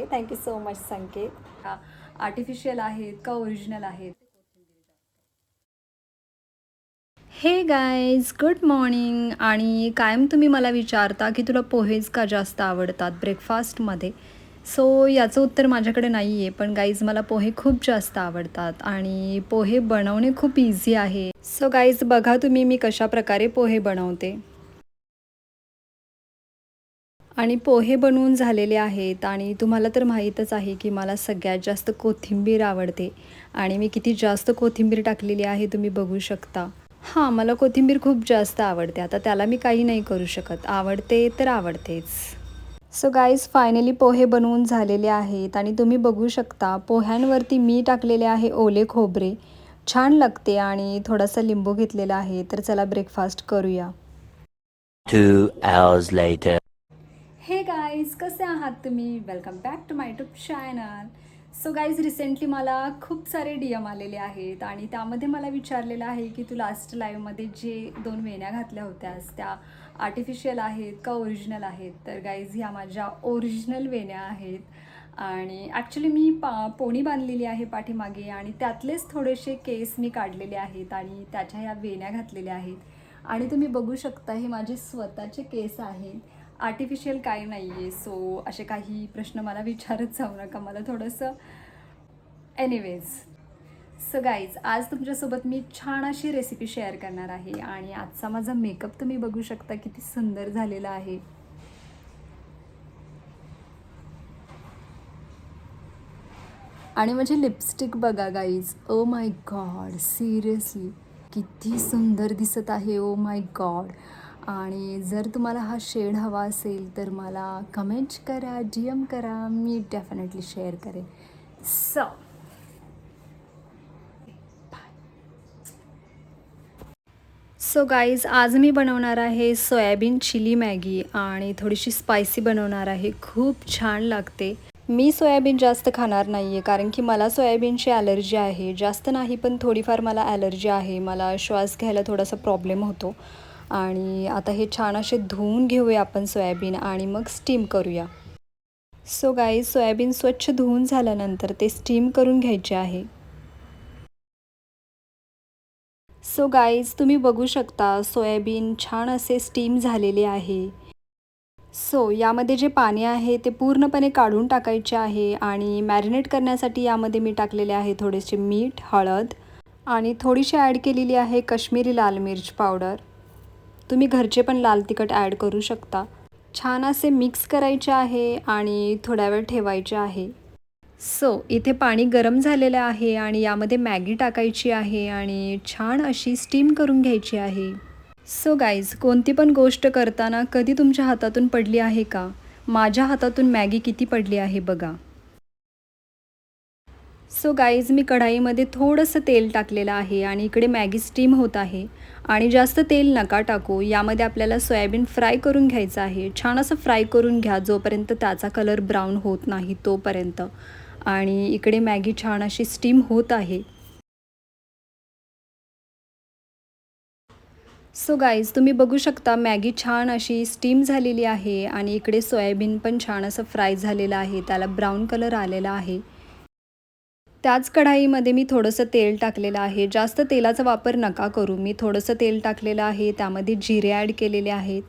Thank you so much संकेत. Artificial आहेत का original आहेत? हे गाईज, गुड मॉर्निंग. आणि कायम तुम्ही मला विचारता की तुला पोहेच का जास्त आवडतात ब्रेकफास्टमध्ये. सो याचं उत्तर माझ्याकडे नाही आहे, पण गाईज मला पोहे खूप जास्त आवडतात आणि पोहे बनवणे खूप इझी आहे. सो गाईज बघा तुम्ही मी कशाप्रकारे पोहे बनवते. आणि पोहे बनवून झालेले आहेत आणि तुम्हाला तर माहीतच आहे की मला सगळ्यात जास्त कोथिंबीर आवडते आणि मी किती जास्त कोथिंबीर टाकलेली आहे तुम्ही बघू शकता. हां, मला कोथिंबीर खूप जास्त आवडते. आता त्याला मी काही नाही करू शकत. आवडते तर आवडतेच. सो गाईज फायनली पोहे बनवून झालेले आहेत आणि तुम्ही बघू शकता पोह्यांवरती मी टाकलेले आहे ओले खोबरे. छान लागते आणि थोडासा लिंबू घेतलेला आहे. तर चला ब्रेकफास्ट करूया. 2 hours later. हे गाईज, कसे आहात तुम्ही? Welcome back to my YouTube channel. So guys recently मला खूप सारे DM आलेले आहेत आणि त्यामध्ये मला विचारलेलं आहे की तू लास्ट लाईव्हमध्ये जे 2 वेण्या घातल्या होत्यास त्या आर्टिफिशियल आहेत का ओरिजिनल आहेत? तर गाईज ह्या माझ्या ओरिजिनल वेण्या आहेत आणि ॲक्च्युली मी पोणी बांधलेली आहे पाठीमागे आणि त्यातलेच थोडेसे केस मी काढलेले आहेत आणि त्याच्या ह्या वेण्या घातलेल्या आहेत. आणि तुम्ही बघू शकता हे माझे स्वतःचे केस आहेत, आर्टिफिशियल काही नाही आहे. सो असे काही प्रश्न मला विचारत जाऊ नका, मला थोडंसं एनिवेज. सो गाईज आज तुमच्यासोबत मी छान अशी रेसिपी शेअर करणार आहे आणि आजचा माझा मेकअप तुम्ही बघू शकता किती सुंदर झालेला आहे. आणि माझी लिपस्टिक बघा guys, O my god, seriously किती सुंदर दिसत आहे. ओ माय गॉड. आणि जर तुम्हाला हा शेड हवा असेल तर मला कमेंट करा, DM करा, मी डेफिनेटली शेअर करेन. सो सो गाईज आज मी बनवणार आहे सोयाबीन चिली मॅगी आणि थोडीशी स्पायसी बनवणार आहे. खूप छान लागते. मी सोयाबीन जास्त खाणार नाही आहे कारण की मला सोयाबीनची ॲलर्जी आहे. जास्त नाही पण थोडीफार मला ॲलर्जी आहे. मला श्वास घ्यायला थोडासा प्रॉब्लेम होतो. आणि आता हे छान असे धुवून घेऊया आपण सोयाबीन आणि मग स्टीम करूया. सो गाईज सोयाबीन स्वच्छ धुवून झाल्यानंतर ते स्टीम करून घ्यायचे आहे. सो गाईज तुम्ही बघू शकता सोयाबीन छान असे स्टीम झालेले आहे. सो यामध्ये जे पाणी आहे ते पूर्णपणे काढून टाकायचे आहे आणि मॅरिनेट करण्यासाठी यामध्ये मी टाकलेले आहे थोडेसे मीठ, हळद आणि थोडीशी ॲड केलेली आहे काश्मीरी लाल मिर्च पावडर. तुम्ही घरचे पण लाल तिखट ॲड करू शकता. छान असे मिक्स करायचे आहे आणि थोड्या वेळ ठेवायचे आहे. सो इथे पाणी गरम झालेलं आहे आणि यामध्ये मॅगी टाकायची आहे आणि छान अशी स्टीम करून घ्यायची आहे. सो गाईज कोणती पण गोष्ट करताना कधी तुमच्या हातातून पडली आहे का? माझ्या हातातून मॅगी किती पडली आहे बघा. सो गाईज मी कढाईमध्ये थोडंसं तेल टाकलेलं आहे आणि इकडे मॅगी स्टीम होत आहे. आणि जास्त तेल नका टाकू. यामध्ये आपल्याला सोयाबीन फ्राय करून घ्यायचं आहे. छान असं फ्राय करून घ्या जोपर्यंत त्याचा कलर ब्राऊन होत नाही तोपर्यंत. आणि इकडे मॅगी छान अशी स्टीम होत आहे. सो गाईज तुम्ही बघू शकता मॅगी छान अशी स्टीम झालेली आहे आणि इकडे सोयाबीन पण छान असं फ्राय झालेलं आहे. त्याला ब्राऊन कलर आलेला आहे. त्याच कढाईमध्ये मी थोडंसं तेल टाकलेलं आहे. जास्त तेलाचा वापर नका करू. मी थोडंसं तेल टाकलेलं आहे. त्यामध्ये जिरे ॲड केलेले आहेत.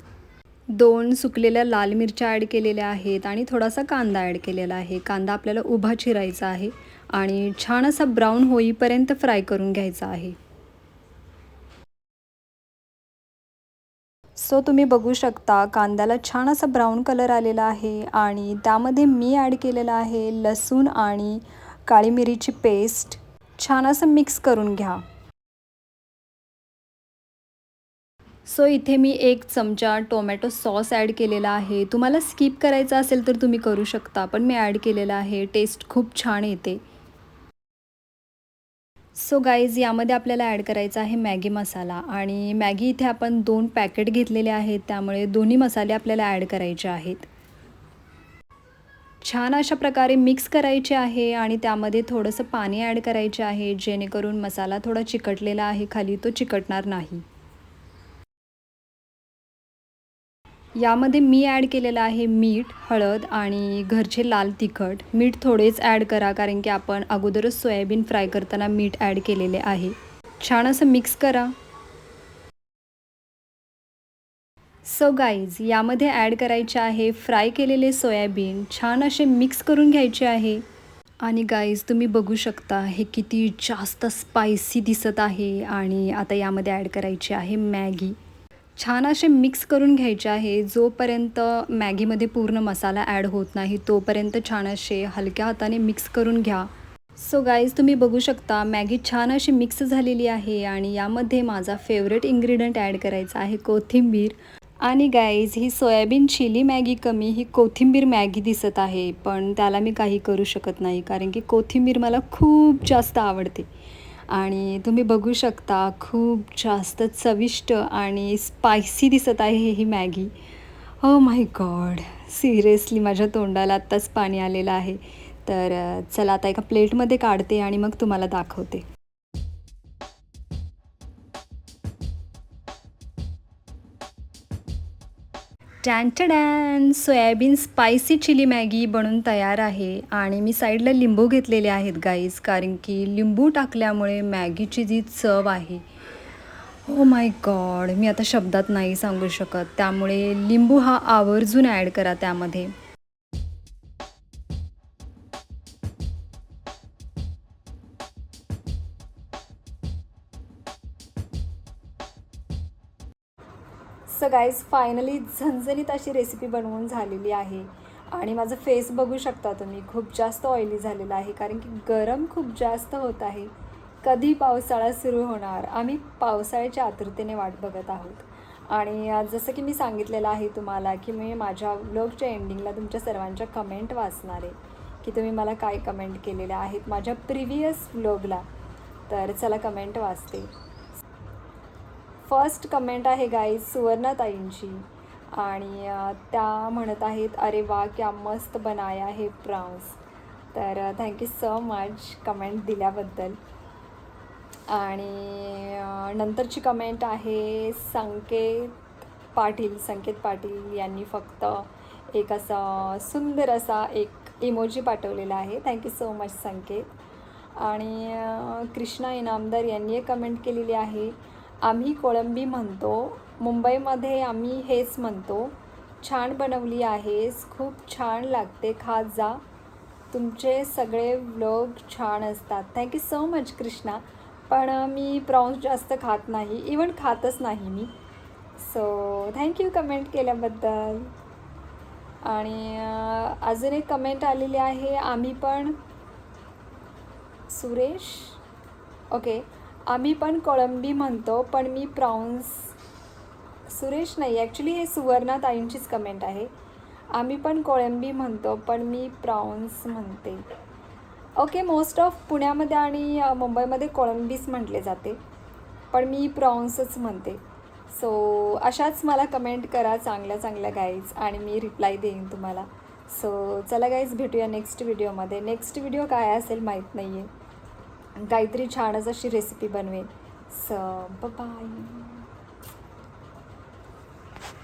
2 सुकलेल्या लाल मिरच्या ॲड केलेल्या आहेत आणि थोडासा कांदा ॲड केलेला आहे. कांदा आपल्याला उभा चिरायचा आहे आणि छान असा ब्राऊन होईपर्यंत फ्राय करून घ्यायचा आहे. सो तुम्ही बघू शकता कांद्याला छान असा ब्राऊन कलर आलेला आहे आणि त्यामध्ये मी ॲड केलेलं आहे लसूण आणि काळी मिरीची पेस्ट. छान असं मिक्स करून घ्या. सो इथे मी 1 चमचा टोमॅटो सॉस ॲड केलेला आहे. तुम्हाला स्किप करायचं असेल तर तुम्ही करू शकता, पण मी ॲड केलेला आहे. टेस्ट खूप छान येते. सो गाईज यामध्ये आपल्याला ॲड करायचा आहे मॅगी मसाला आणि मॅगी इथे आपण 2 पॅकेट घेतलेले आहेत, त्यामुळे दोन्ही मसाले आपल्याला ॲड करायचे आहेत. छान अशा प्रकारे मिक्स करायचे आहे आणि त्यामध्ये थोडंसं पाणी ॲड करायचे आहे, जेणेकरून मसाला थोडा चिकटलेला आहे खाली तो चिकटणार नाही. यामध्ये मी ॲड केलेलं आहे मीठ, हळद आणि घरचे लाल तिखट. मीठ थोडेच ॲड करा कारण की आपण अगोदरच सोयाबीन फ्राय करताना मीठ ॲड केलेले आहे. छान असं मिक्स करा. सो गाईज यामध्ये ॲड करायचे आहे फ्राय केलेले सोयाबीन. छान असे मिक्स करून घ्यायचे आहे. आणि गाईज तुम्ही बघू शकता हे किती जास्त स्पायसी दिसत आहे. आणि आता यामध्ये ॲड करायची आहे मॅगी. छान असे मिक्स करून घ्यायचे आहे. जोपर्यंत मॅगीमध्ये पूर्ण मसाला ॲड होत नाही तोपर्यंत छान असे हलक्या हाताने मिक्स करून घ्या. सो गाईज तुम्ही बघू शकता मॅगी छान अशी मिक्स झालेली आहे. आणि यामध्ये माझा फेवरेट इन्ग्रेडियंट ॲड करायचा आहे कोथिंबीर. आणि गाईज ही सोयाबीन चिली मॅगी कमी ही कोथिंबीर मॅगी दिसत आहे, पण त्याला मी काही करू शकत नाही कारण की कोथिंबीर मला खूप जास्त आवडते. आणि तुम्ही बघू शकता खूप जास्त चविष्ट आणि स्पायसी दिसत आहे ही Maggi. Oh my god, seriously माझ्या तोंडाला आत्ताच पाणी आलेलं आहे. तर चला आता एका प्लेटमध्ये काढते आणि मग तुम्हाला दाखवते. टॅन सोयाबीन स्पायसी चिली मॅगी बनून तयार आहे. आणि मी साईडला लिंबू घेतलेले आहेत गाईज, कारण की लिंबू टाकल्यामुळे मॅगीची जी चव आहे, ओ माय गॉड, मी आता शब्दात नाही सांगू शकत. त्यामुळे लिंबू हा आवर्जून ॲड करा त्यामध्ये. सो गाईज फायनली झणझणीत अशी रेसिपी बनवून झालेली आहे. आणि माझं फेस बघू शकता तुम्ही, खूप जास्त ऑइली झालेलं आहे कारण की गरम खूप जास्त होत आहे. कधी पावसाळा सुरू होणार, आम्ही पावसाळ्याच्या आतुरतेने वाट बघत आहोत. आणि जसं की मी सांगितलेलं आहे तुम्हाला की मी माझ्या व्लॉगच्या एंडिंगला तुमच्या सर्वांच्या कमेंट वाचणार आहे की तुम्ही मला काय कमेंट केलेल्या आहेत माझ्या प्रिव्हियस व्लॉगला. तर चला कमेंट वाचते. फर्स्ट कमेंट आहे गाईज सुवर्णाताईंची. आणि त्या म्हणत आहेत, अरे वा क्या मस्त बनाया है प्रॉन्स. तर थँक्यू सो मच कमेंट दिल्याबद्दल. आणि नंतरची कमेंट आहे संकेत पाटील यांनी फक्त एक असा सुंदर असा एक इमोजी पाठवलेला आहे. थँक्यू सो मच संकेत. आणि कृष्णा इनामदार यांनी एक कमेंट केलेली आहे, आम्ही कोळंबी म्हणतो, मुंबईमध्ये आम्ही हेच म्हणतो. छान बनवली आहेस, खूप छान लागते, खात जा, तुमचे सगळे व्लॉग छान असतात. Thank you so much Krishna. पण मी प्रॉन्स जास्त खात नाही, इवन खातच नाही मी. सो थँक्यू कमेंट केल्याबद्दल. आणि अजून एक कमेंट आलेली आहे, आम्ही पण सुरेश ओके, आम्ही पण कोळंबी म्हणतो पण मी प्रॉन्स. सुरेश नाही, ॲक्च्युली हे सुवर्णाताईंचीच कमेंट आहे. आम्ही पण कोळंबी म्हणतो पण मी प्रॉन्स म्हणते. ओके, मोस्ट ऑफ पुण्यामध्ये आणि मुंबईमध्ये कोळंबीच म्हटले जाते, पण मी प्रॉन्सच म्हणते. सो अशाच मला कमेंट करा चांगल्या चांगल्या गाईज आणि मी रिप्लाय देईन तुम्हाला. सो चला गाईज, भेटूया नेक्स्ट व्हिडिओमध्ये. नेक्स्ट व्हिडिओ काय असेल माहीत नाही आहे, काहीतरी छानच अशी रेसिपी बनवेन. So bye.